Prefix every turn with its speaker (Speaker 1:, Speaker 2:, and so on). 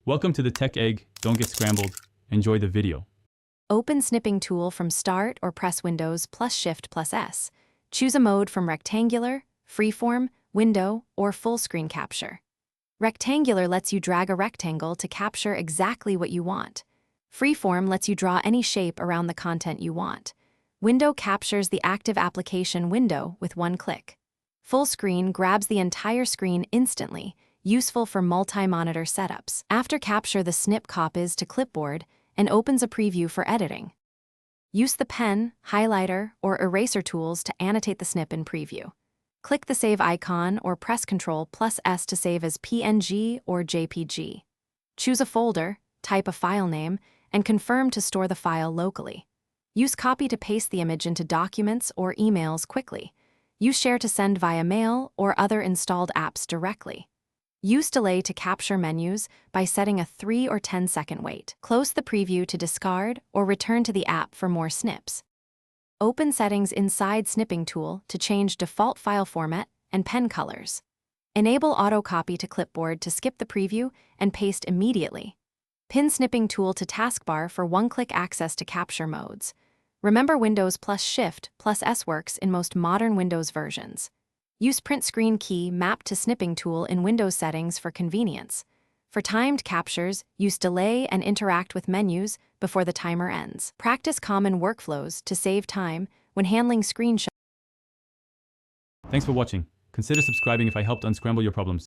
Speaker 1: Welcome to the Tech Egg. Don't get scrambled. Enjoy the video.
Speaker 2: Open Snipping Tool from Start or press Windows plus Shift plus S. Choose a mode from Rectangular, Freeform, Window, or Full Screen Capture. Rectangular lets you drag a rectangle to capture exactly what you want. Freeform lets you draw any shape around the content you want. Window captures the active application window with one click. Full Screen grabs the entire screen instantly, useful for multi-monitor setups. After capture, the snip copies to clipboard and opens a preview for editing. Use the pen, highlighter, or eraser tools to annotate the snip in preview. Click the save icon or press Ctrl plus S to save as PNG or JPG. Choose a folder, type a file name, and confirm to store the file locally. Use copy to paste the image into documents or emails quickly. Use share to send via mail or other installed apps directly. Use delay to capture menus by setting a 3 or 10-second wait. Close the preview to discard or return to the app for more snips. Open settings inside Snipping Tool to change default file format and pen colors. Enable auto copy to clipboard to skip the preview and paste immediately. Pin Snipping Tool to taskbar for one-click access to capture modes. Remember, Windows plus Shift plus S works in most modern Windows versions. Use Print Screen Key mapped to Snipping Tool in Windows settings for convenience. For timed captures, use delay and interact with menus before the timer ends. Practice common workflows to save time when handling screenshots.
Speaker 1: Thanks for watching. Consider subscribing if I helped unscramble your problems.